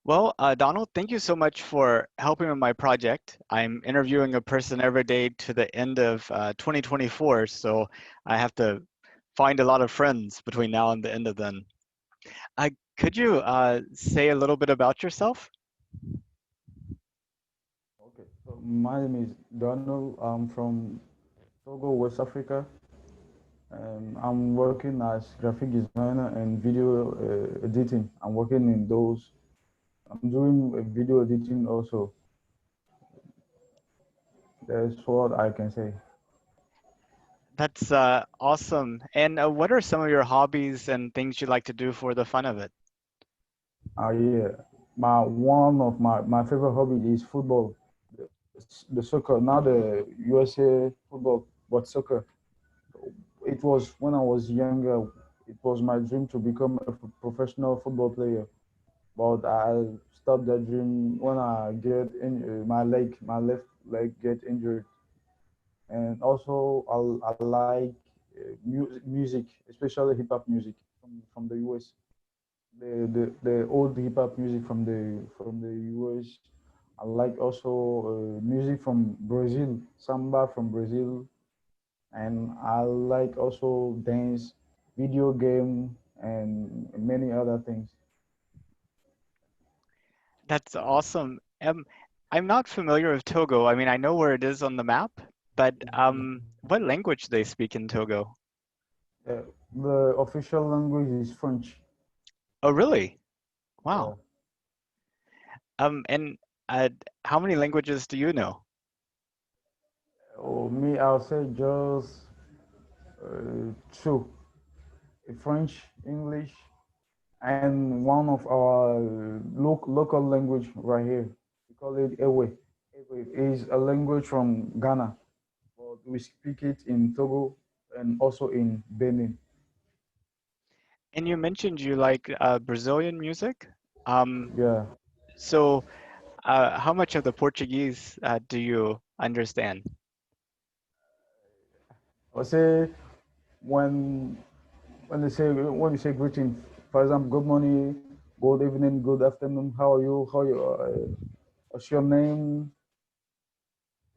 Donald, thank you so much for helping with my project. I'm interviewing a person every day to the end of 2024, so I have to find a lot of friends between now and the end of then. Could you say a little bit about yourself? Okay, so my name is Donald. I'm from Togo, West Africa, and I'm working as graphic designer and video editing. I'm working in those. I'm doing video editing also. That's what I can say. That's awesome. And what are some of your hobbies and things you like to do for the fun of it? Yeah, my one of my favorite hobby is football, the soccer, not the USA football, but soccer. It was when I was younger. It was my dream to become a professional football player. But I stopped that dream when I get in my left leg get injured, and also I like music, especially hip hop music from the US. The old hip hop music from the US. I like also music from Brazil, samba from Brazil, and I like also dance, video game, and many other things. That's awesome. I'm not familiar with Togo. I mean, I know where it is on the map, but what language do they speak in Togo? Uh, the official language is French. Oh, really? Yeah. Wow. And uh, how many languages do you know? Oh, me, I'll say just two: French, English, and one of our local language right here. We call it Ewe. Ewe is a language from Ghana, but we speak it in Togo and also in Benin. And you mentioned you like Brazilian music. Um, Yeah. so how much of the Portuguese do you understand? I'll say when when you say greeting, for example, good morning, good evening, good afternoon. How are you? What's your name?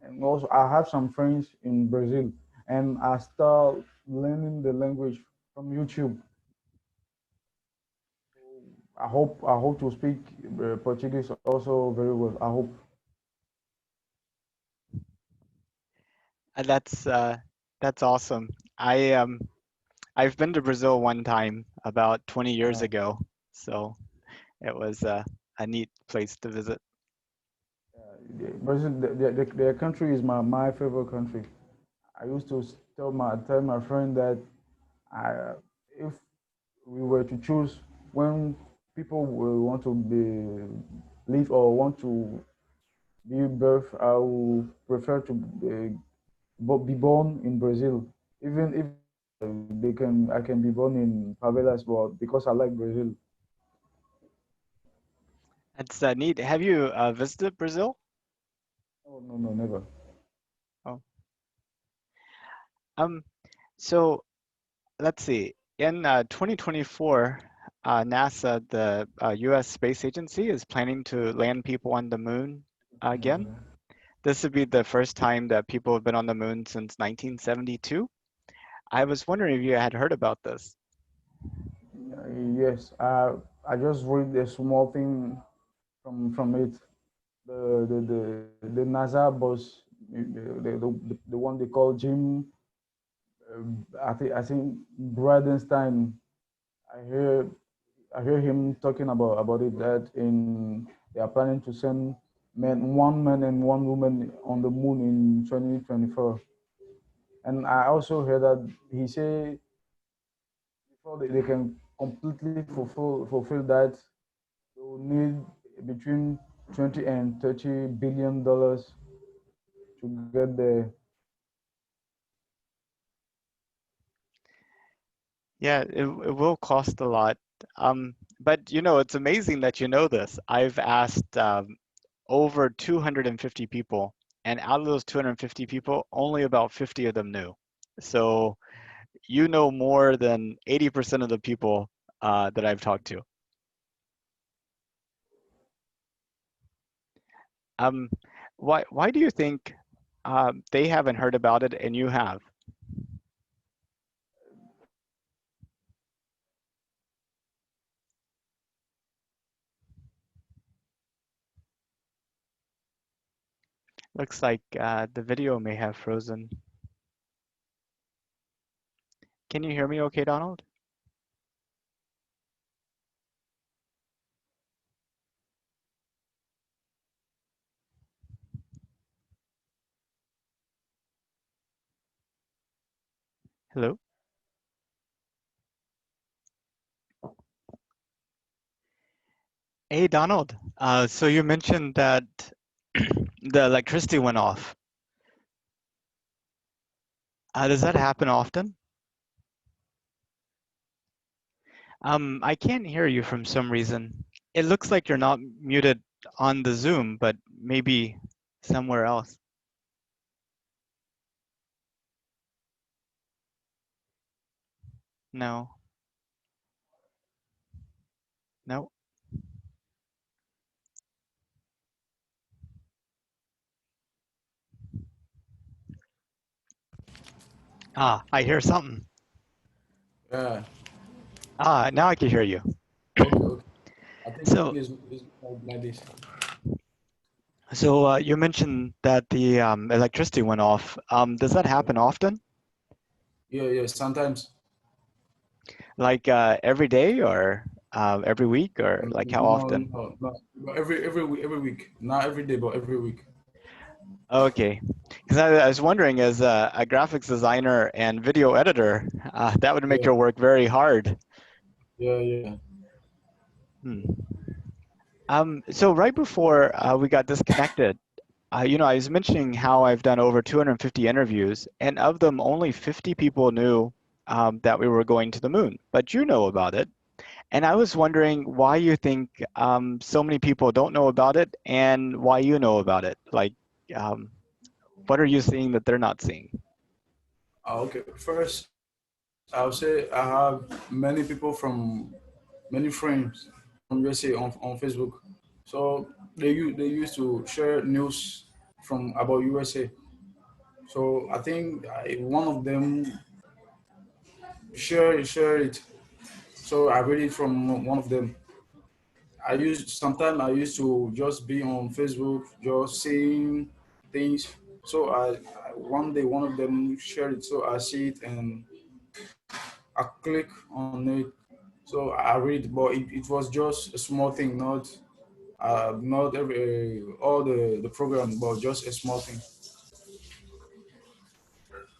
And also I have some friends in Brazil, and I start learning the language from YouTube. I hope to speak Portuguese also very well. I hope. Uh, that's uh, that's awesome. I've been to Brazil one time about 20 years Uh, ago, so it was a neat place to visit. Brazil, their country is my favorite country. I used to tell my friend that I, if we were to choose when people will want to live or want to be birth, I would prefer to be born in Brazil, even if I can be born in favelas, but because I like Brazil. It's neat. Have you visited Brazil? Oh no, no, never. Oh, um, so let's see. In 2024, NASA, the U.S. space agency, is planning to land people on the moon again. This would be the first time that people have been on the moon since 1972. I was wondering if you had heard about this. Yes, I just read a small thing from it. The NASA boss, the one they call Jim. I think Bridenstine. I hear I hear him talking about it that in they are planning to send one man and one woman on the moon in 2024. And I also heard that he say before they can completely fulfill that, they will need between 20 and 30 billion dollars to get there. Yeah, it will cost a lot. But it's amazing that you know this. I've asked over 250 people, and out of those 250 people, only about 50 of them knew. So you know more than 80% of the people that I've talked to. Um, why do you think they haven't heard about it and you have? Looks like the video may have frozen. Can you hear me okay, Donald? Hello? Hey, Donald. So you mentioned that the electricity went off. Does that happen often? I can't hear you from some reason. It looks like you're not muted on the Zoom, but maybe somewhere else. No, no. I hear something. Yeah. Now I can hear you. Okay. Okay. I think So, it's like this. you mentioned that the electricity went off. Does that Yeah. happen often? Yeah. Yeah. Sometimes. Like every day or every week or like how No. often? No. No. But every week. Not every day, but every week. Okay. Because I was wondering, as a graphics designer and video editor, that would make Yeah. your work very hard. Yeah. Yeah. Hmm. So right before we got disconnected, I was mentioning how I've done over 250 interviews, and of them, only 50 people knew that we were going to the moon. But you know about it, and I was wondering why you think so many people don't know about it, and why you know about it. Like, um, what are you seeing that they're not seeing? Okay. First, I'll say I have many people from many friends from USA on Facebook. So they used to share news from about USA. So I think one of them share it. So I read it from one of them. I used to just be on Facebook, just seeing things. So one day one of them shared it, so I see it and I click on it. So I read, but it was just a small thing, not every all the program, but just a small thing.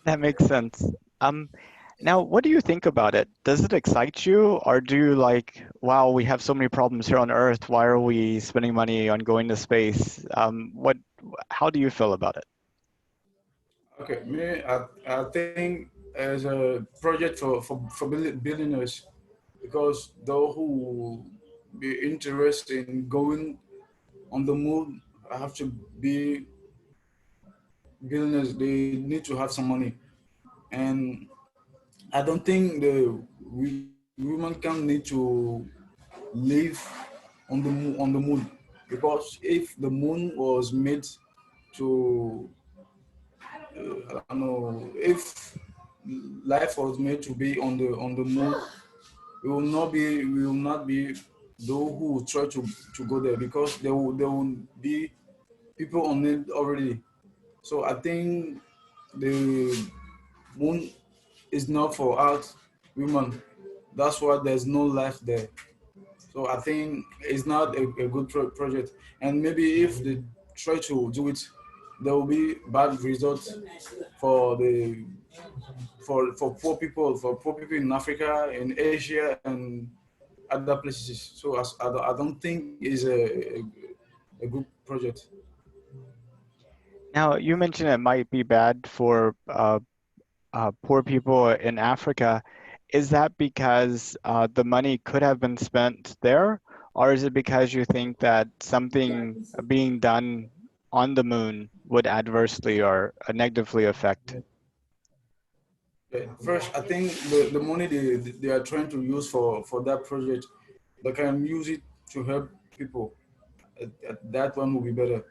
That makes sense. Um, Now, what do you think about it? Does it excite you, or do you like, wow, we have so many problems here on Earth. Why are we spending money on going to space? How do you feel about it? Okay, I think as a project for billionaires, because those who be interested in going on the moon have to be billionaires. They need to have some money, and I don't think women can need to live on the moon, because if the moon was made to I don't know, if life was made to be on the moon, we will not be those who will try to go there, because there will be people on it already. So I think the moon is not for us women. That's why there's no life there. So I think it's not a good project. And maybe if they try to do it, there will be bad results for the for poor people in Africa, in Asia, and other places. So I don't think it's a good project. Now, you mentioned it might be bad for poor people in Africa. Is that because the money could have been spent there, or is it because you think that something being done on the moon would adversely or negatively affect? First, I think the money they are trying to use for that project, they can use it to help people. That one will be better.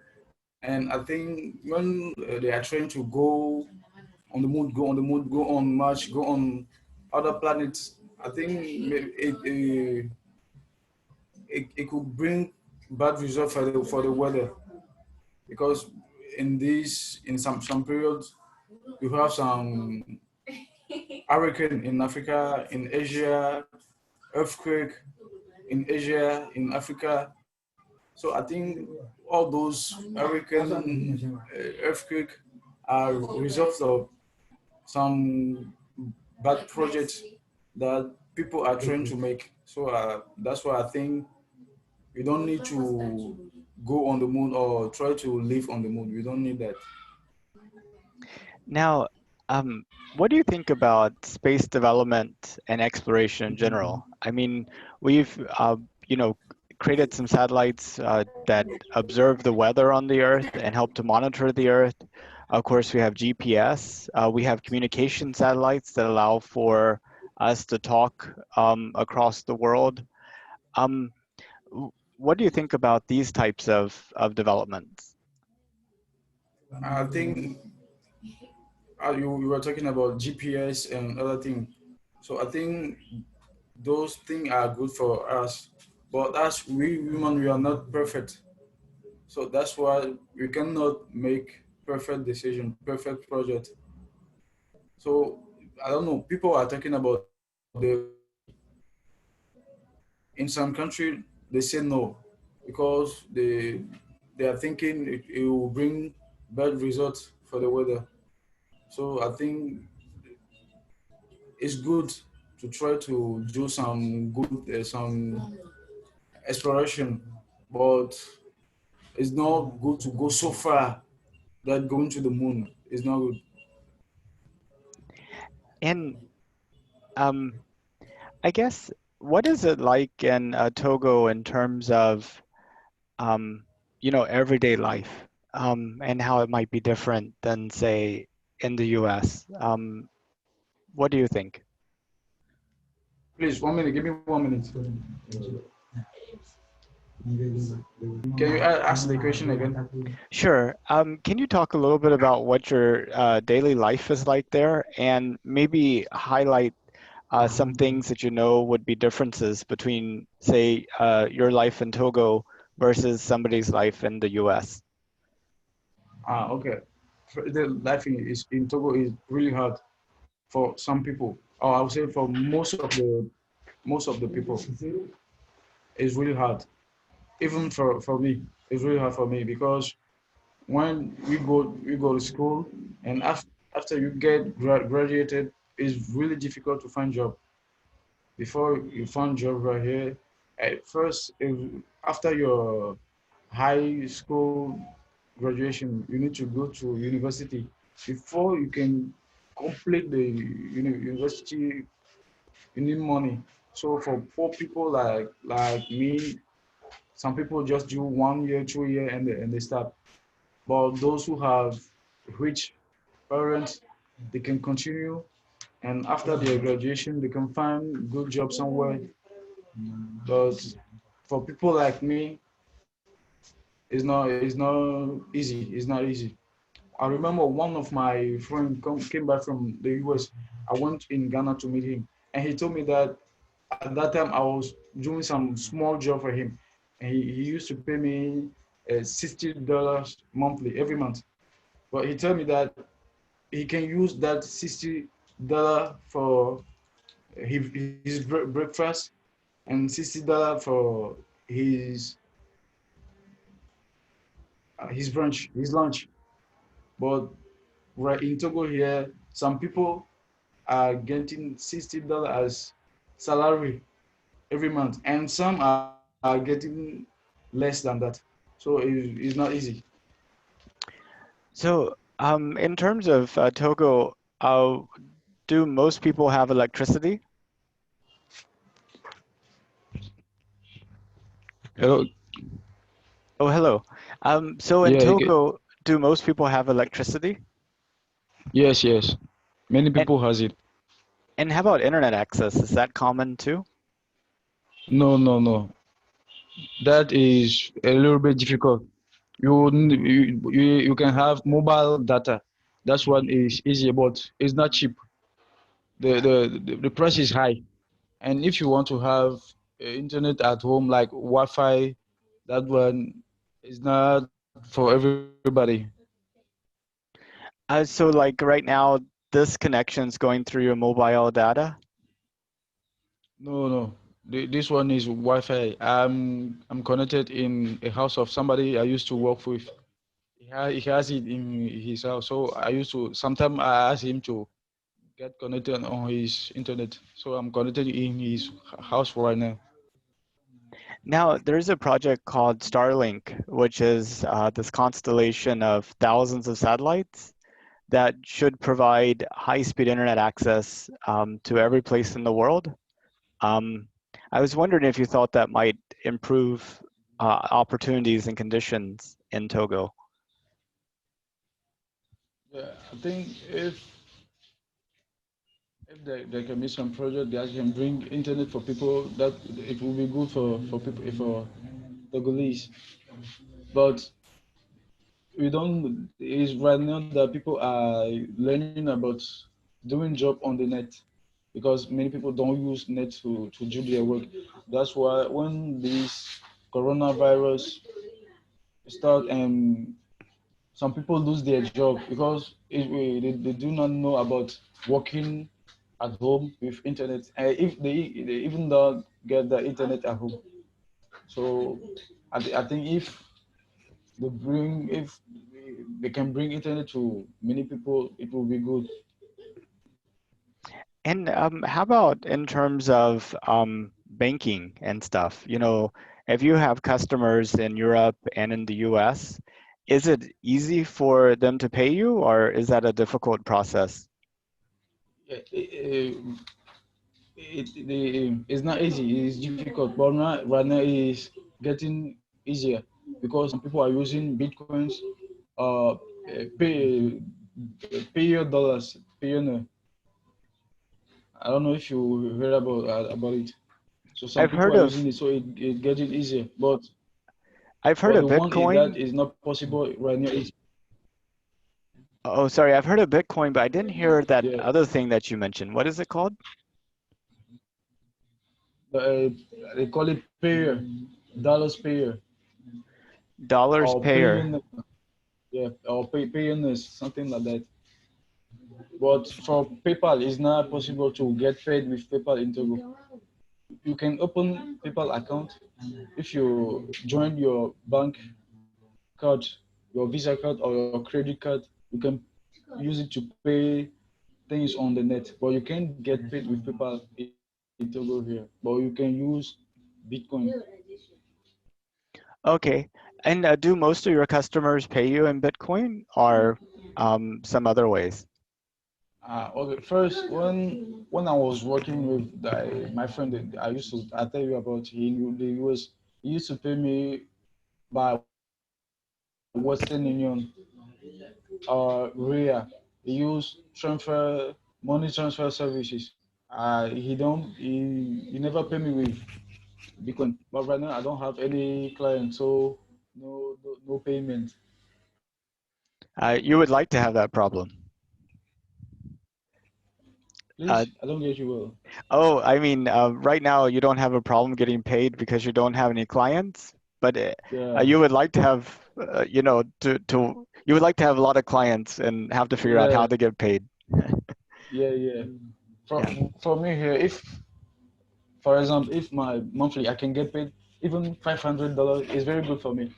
And I think when they are trying to go on the moon, go on the moon, go on Mars, go on other planets, I think it could bring bad results for the weather, because in some periods you have some hurricane in Africa, in Asia, earthquake in Asia, in Africa. So I think all those hurricane, earthquake are results of some bad projects that people are trying to make. So that's why I think we don't need to go on the moon or try to live on the moon. We don't need that. Now, what do you think about space development and exploration in general? I mean, we've, you know, created some satellites that observe the weather on the Earth and help to monitor the Earth. Of course, we have GPS. We have communication satellites that allow for us to talk across the world. Um, what do you think about these types of developments? I think you were talking about GPS and other things. So I think those things are good for us. But as we human, we are not perfect. So that's why we cannot make perfect decision, perfect project. So I don't know. People are talking about the possibility. In some country, they say no because they are thinking it will bring bad results for the weather. So I think it's good to try to do some good some exploration, but it's not good to go so far that going to the moon is not good. And um, I guess what is it like in Togo in terms of um, everyday life, and how it might be different than, say, in the US? What do you think? Please, 1 minute. Give me 1 minute. Can you ask the question again? Sure. Can you talk a little bit about what your daily life is like there, and maybe highlight some things that you know would be differences between, say, your life in Togo versus somebody's life in the US? Okay. The life in Togo is really hard for some people, or I would say for most of the people, it's really hard. Even for me, it's really hard for me because when we go to school, and after you get graduated, it's really difficult to find job. Before you find job right here, at first, after your high school graduation, you need to go to university before you can complete the university. You need money. So for poor people like me, some people just do 1 year, 2 year, and they stop. But those who have rich parents, they can continue, and after their graduation, they can find good job somewhere. But for people like me, it's not easy. It's not easy. I remember one of my friends came back from the US. I went in Ghana to meet him, and he told me that at that time I was doing some small job for him, and he used to pay me $60 monthly every month. But he told me that he can use that $60 for his breakfast and $60 for his his lunch. But right in Togo here, some people are getting $60 as salary every month, and some are getting less than that. So it's not easy. So, in terms of Togo, do most people have electricity? Hello. Oh, hello. So in Yeah. Togo, do most people have electricity? Yes. Yes. Many And people has it. and how about internet access? Is that common too? No. No. No. That is a little bit difficult. You can have mobile data. That one is easier, but it's not cheap. The price is high. And if you want to have internet at home like Wi-Fi, that one is not for everybody. So like right now, this connection's going through your mobile data. No, no. This one is Wi-Fi. I'm connected in a house of somebody I used to work with. He has it in his house. So I used to sometimes I ask him to get connected on his internet. So I'm connected in his house right now. Now, there's a project called Starlink, which is this constellation of thousands of satellites that should provide high-speed internet access to every place in the world. Um, I was wondering if you thought that might improve opportunities and conditions in Togo. Yeah, I think if there can be some project that can bring internet for people, that it will be good for people for Togolese. But we don't. It's right now that people are learning about doing job on the net because many people don't use net to do their work. That's why when this coronavirus start and some people lose their job because they do not know about working at home with internet. If they even don't get the internet at home. So I think if they can bring internet to many people, it will be good. And how about in terms of banking and stuff? You know, if you have customers in Europe and in the US, is it easy for them to pay you, or is that a difficult process? It's not easy. It's difficult, but right now it's getting easier because some people are using bitcoins, uh, pay pay your dollars, pay your. I don't know if you heard about it. So some I've people heard are of using it, so it getting easier. I've heard But of the one that Bitcoin. is not possible right now is Oh, sorry, I've heard of Bitcoin, but I didn't hear that yeah, other thing that you mentioned. What is it called? they call it payer, dollars payer, Dollars or paying, payer. yeah, or paying something like that. But for PayPal, it's not possible to get paid with PayPal in Togo. You can open PayPal account if you join your bank card, your Visa card or your credit card. You can use it to pay things on the net, but you can't get paid with PayPal in Togo here. But you can use Bitcoin. Okay. And do most of your customers pay you in Bitcoin or some other ways? Okay. First, when I was working with my friend that I tell you about he used to pay me by Western Union, RIA. He used money transfer services. He never pay me with Bitcoin. But right now I don't have any client, so no payment. You would like to have that problem. Uh, Please, I don't get you well. oh, I mean, right now you don't have a problem getting paid because you don't have any clients, but Yeah, you would like to have, you would like to have a lot of clients and have to figure out how yeah, to get paid. yeah. For Yeah. for me here, if for example, if my monthly I can get paid even $500 is very good for me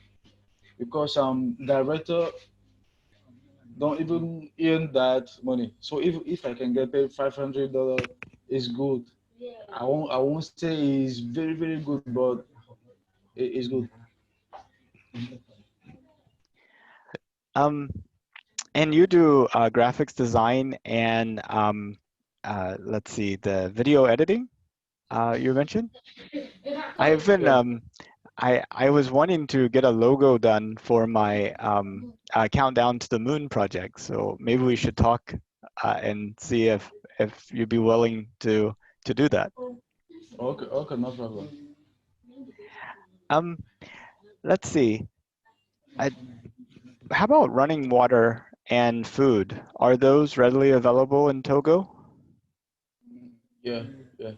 because director don't even earn that money. So if I can get paid $500 is good. I won't say it's very good, but it's good. Um, and you do graphics design and let's see, the video editing you mentioned? I've been Yeah. I was wanting to get a logo done for my Countdown to the Moon project, so maybe we should talk and see if you'd be willing to do that. Okay, no problem. Um, let's see. I, how about running water and food? Are those readily available in Togo? Yeah, yeah.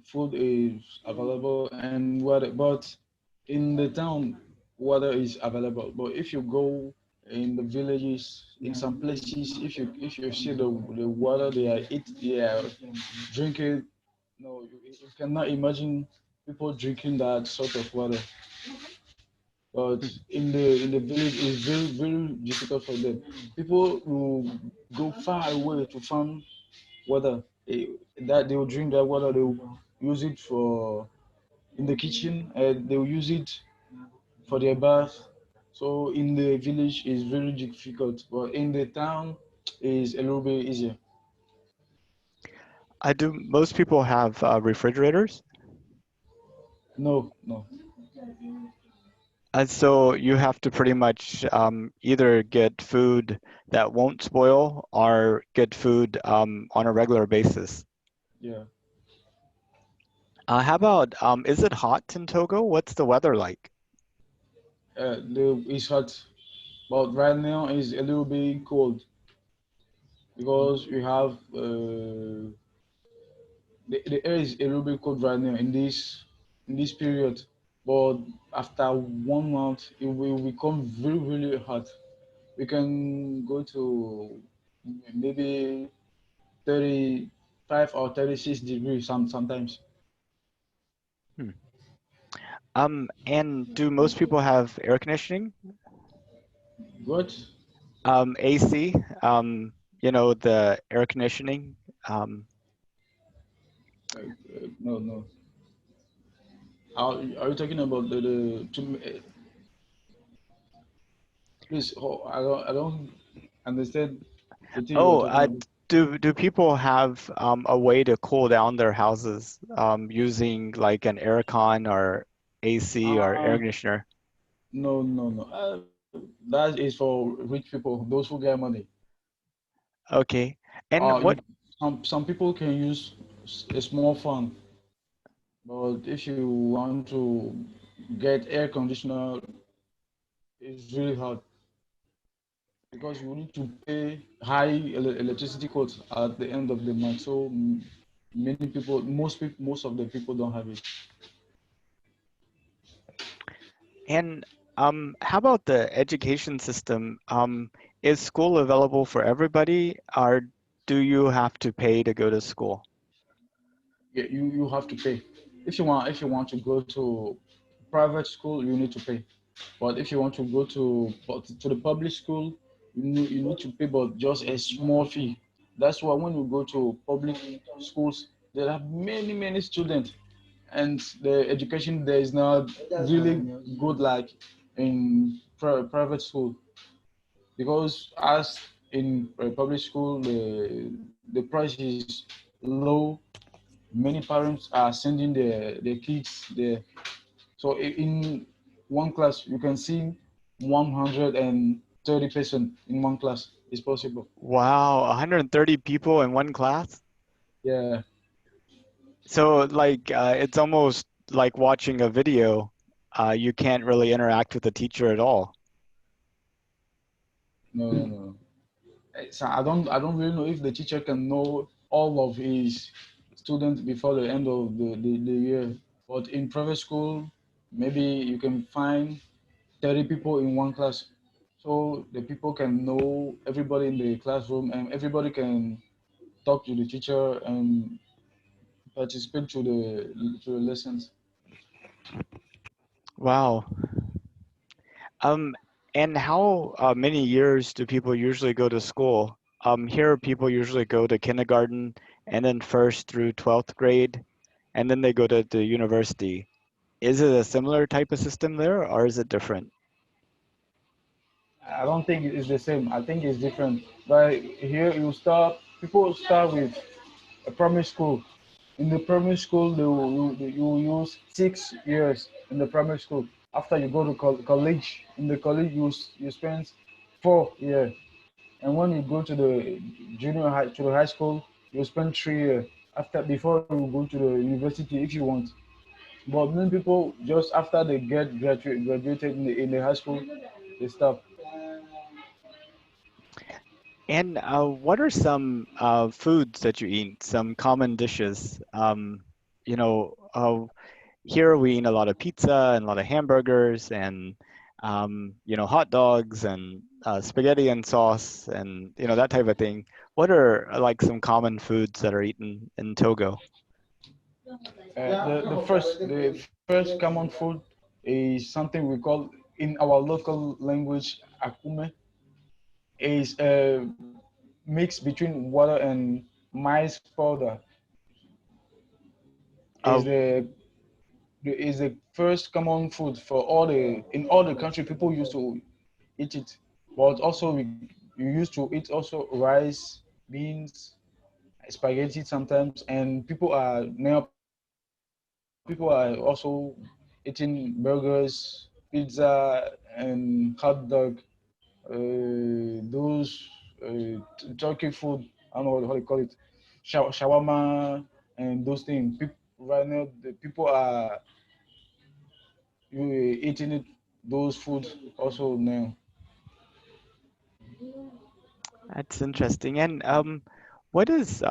Food is available and water, but in the town, water is available. But if you go in the villages, in some places, if you see the water they are drinking, no, you cannot imagine people drinking that sort of water. But Hmm. in the village, it's very difficult for them. People will go far away to find water. That they will drink that water. They will use it for in the kitchen, and they will use it for their bath. So in the village is very difficult, but in the town is a little bit easier. I do. Most people have refrigerators, No, no, and so you have to pretty much either get food that won't spoil or get food on a regular basis. yeah. How about is it hot in Togo? What's the weather like? It's hot, but right now is a little bit cold because we have the air is a little bit cold right now in this period, but after 1 month it will become very hot. We can go to maybe 35 or 36 degrees sometimes. Hmm. And do most people have air conditioning? What? AC, the air conditioning. Um, No, no. Are you talking about please, I don't understand the thing you are oh, talking about. do people have a way to cool down their houses using like an aircon or AC or air Uh, conditioner? no. That is for rich people, those who get money. Okay. And You what? some people can use a small fan, but if you want to get air conditioner, it's really hard because you need to pay high electricity costs at the end of the month. So many people, most of the people don't have it. And how about the education system? Is school available for everybody, or do you have to pay to go to school? Yeah, you have to pay. If you want to go to private school, you need to pay. But if you want to go to the public school, you need to pay, but just a small fee. That's why when you go to public schools, there are many students, and the education there is not really good like in private school, because as in public school the price is low. Many parents are sending their kids there. So in one class, you can see 130% in one class. It's possible. Wow, 130 people in one class? Yeah, So like it's almost like watching a video. You can't really interact with the teacher at all. no. So I don't really know if the teacher can know all of his students before the end of the year. But in private school, maybe you can find 30 people in one class. So the people can know everybody in the classroom, and everybody can talk to the teacher and participate to the lessons. Wow. Um, and how many years do people usually go to school? Here, people usually go to kindergarten and then first through 12th grade, and then they go to the university. Is it a similar type of system there, or is it different? I don't think it's the same. I think it's different. But here people start with a primary school. In the primary school, you will use 6 years in the primary school. After you go to college, in the college you spend 4 years. And when you go to the junior high to the high school, you spend 3 years after before you go to the university if you want. But many people just after they get graduated in the high school, stuff. And what are some foods that you eat? Some common dishes? You know, here we eat a lot of pizza and a lot of hamburgers and hot dogs and spaghetti and sauce and that type of thing. What are like some common foods that are eaten in Togo? The first common food is something we call in our local language akume. Is a mix between water and maize powder. Is Uh, the first common food for all the in all the country. People used to eat it, but also you used to eat also rice, beans, spaghetti sometimes, and people are also eating burgers, pizza, and hot dog. Those turkey food, I don't know how they call it, shawarma, and those things. Right now, the people are eating it, those foods also now. that's interesting. And what is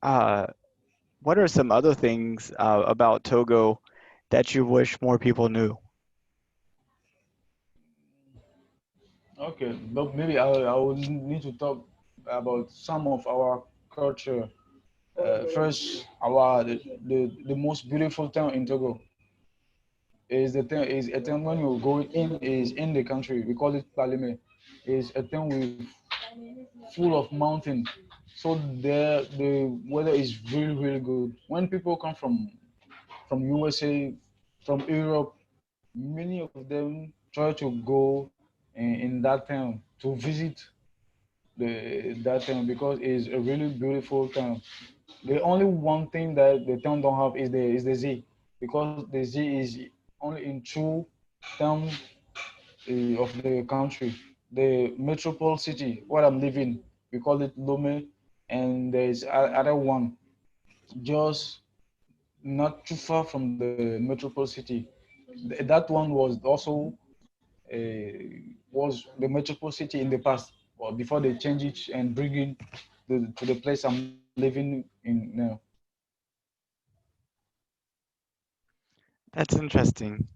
uh, what are some other things about Togo that you wish more people knew? Okay, but maybe I will need to talk about some of our culture. First, the most beautiful town in Togo is a town when you go in is in the country. We call it Palime. Is a town with full of mountain. So there the weather is really really good. When people come from USA, from Europe, many of them try to go in that town to visit that town because it's a really beautiful town. The only one thing that the town don't have is the Z, because the Z is only in two towns of the country. The metropole city, where I'm living, we call it Lome, and there's other one just not too far from the metropole city. That one was also was the metropole city in the past, or before they change it and bring it to the place I'm living in now. That's interesting.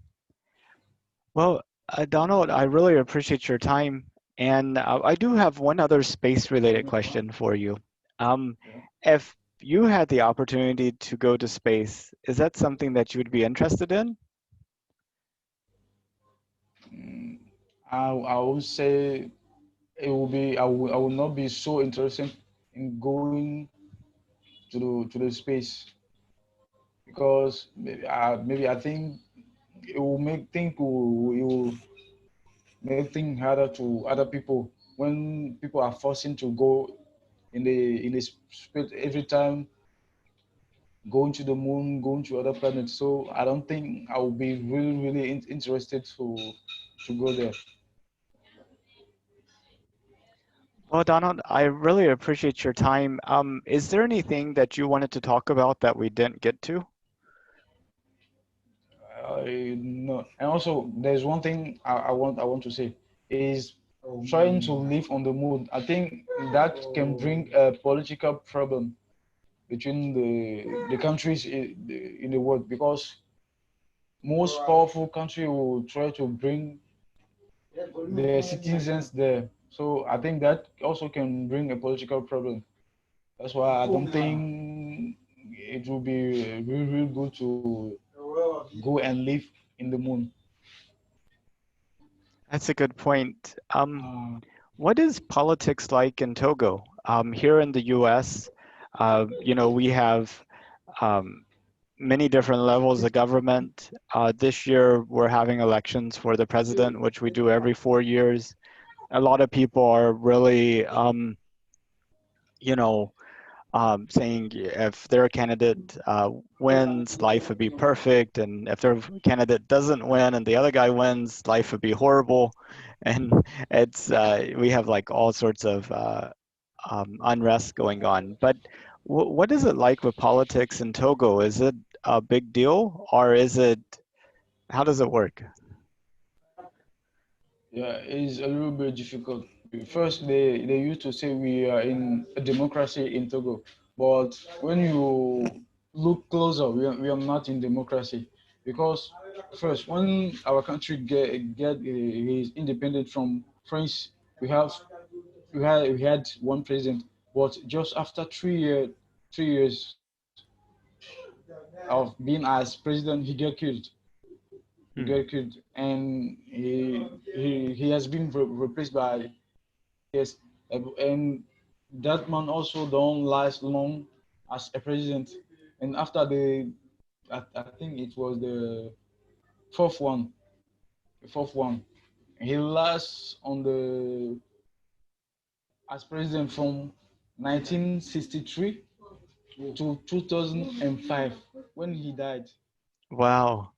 Well, Donald, I really appreciate your time. And I do have one other space-related question for you. Um, Yeah. if you had the opportunity to go to space, is that something that you would be interested in? Mm, I would say it will be I will not be so interested in going to the space, because maybe I think it will make things harder to other people when people are forcing to go in the space every time, going to the moon, going to other planets. So I don't think I will be really really interested to go there. Well, Donald, I really appreciate your time. Is there anything that you wanted to talk about that we didn't get to? No, and also there's one thing I want to say is trying to live on the moon. I think that can bring a political problem between the countries in the world, because most powerful country will try to bring their citizens there. So I think that also can bring a political problem. That's why I don't think it will be really, really good to go and live in the moon. That's a good point. What is politics like in Togo? Here in the US, we have um, many different levels of government. This year, we're having elections for the president, which we do every 4 years. A lot of people are really, you know, saying if their candidate wins, life would be perfect, and if their candidate doesn't win and the other guy wins, life would be horrible. And it's we have like all sorts of unrest going on. But what is it like with politics in Togo? Is it a big deal, or is it? How does it work? Yeah, it's a little bit difficult. First, they used to say we are in a democracy in Togo, but when you look closer, we are not in democracy because first, when our country get his independent from France, we have we had one president, but just after 3 years of being as president, he get Hmm. killed, and he has been replaced by yes, and that man also don't last long as a president. And after I think it was fourth one, the fourth one, he lasts on the as president from 1963 to 2005 when he died. Wow.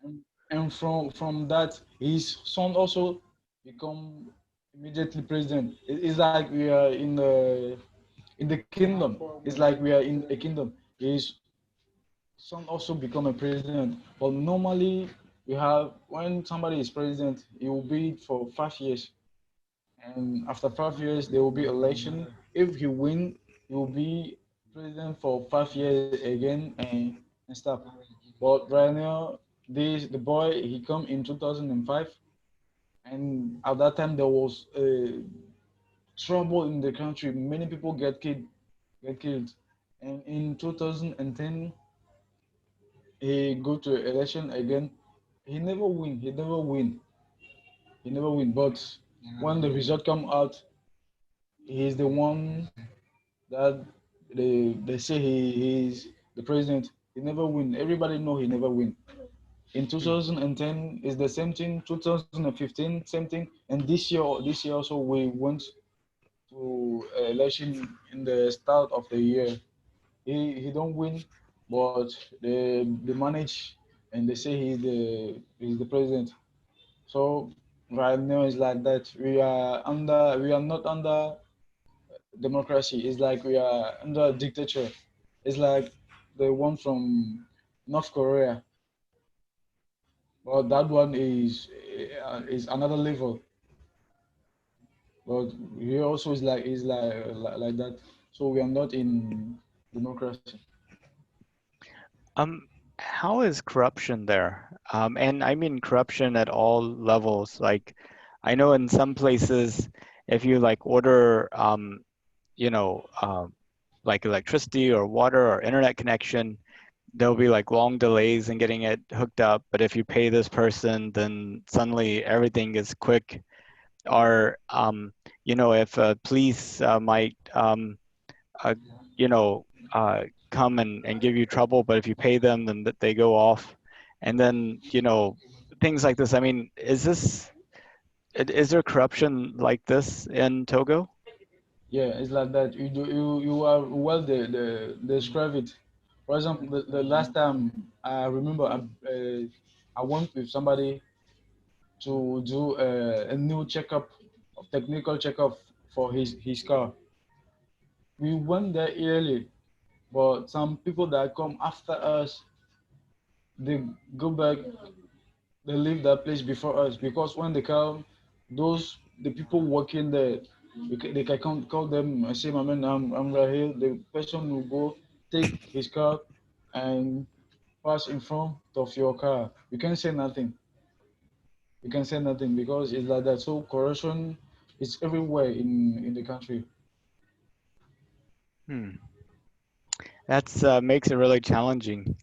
And from that, his son also become immediately president. It's like we are in the kingdom. It's like we are in a kingdom. His son also become a president. But normally we have when somebody is president, he will be for 5 years, and after 5 years there will be election. If he win, he will be president for 5 years again and stuff. But right now, the boy he come in 2005, and at that time there was trouble in the country. Many people get killed. And in 2010, he go to election again. He never win. He never win. He never win. But when the result come out, he's the one that they say he's the president. He never win. Everybody know he never win. In Hmm. 2010 is the same thing. 2015 same thing. And this year also we went to election in the start of the year. He don't win, but they manage and they say he's the president. So right now it's like that. We are not under democracy. It's like we are under dictature. It's like the one from North Korea, but that one is another level. But here also is like that. So we are not in democracy. Um, how is corruption there? And I mean corruption at all levels. Like, I know in some places, if you like order, you know, like electricity or water or internet connection, there'll be like long delays in getting it hooked up. But if you pay this person, then suddenly everything is quick. Or, if police might, uh, you know, come and give you trouble, but if you pay them, then they go off. And then, things like this. I mean, is there corruption like this in Togo? Yeah, it's like that. You are well describe it. For example, the last time I remember I went with somebody to do a new checkup, technical checkup for his car. We went there early, but some people that come after us, they go back, they leave that place before us because when they come, the people working there, they can call them and say, "My man, I'm right here." The person will go take his car and pass in front of your car. You can't say nothing. You can say nothing because it's like that. So corruption is everywhere in the country. Hmm. That's makes it really challenging.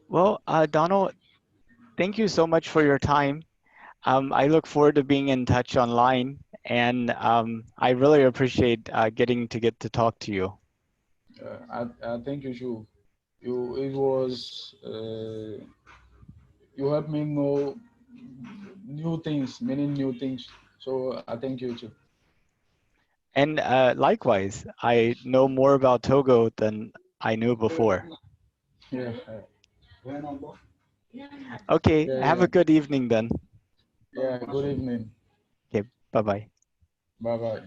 Well, Donald, thank you so much for your time. I look forward to being in touch online, and I really appreciate get to talk to you. I think you should. It was you helped me know new things, many new things. So I thank you too. And likewise, I know more about Togo than I knew before. Yeah, Okay, yeah, have yeah. a good evening then. Yeah. Good evening. Okay, bye bye. Bye bye.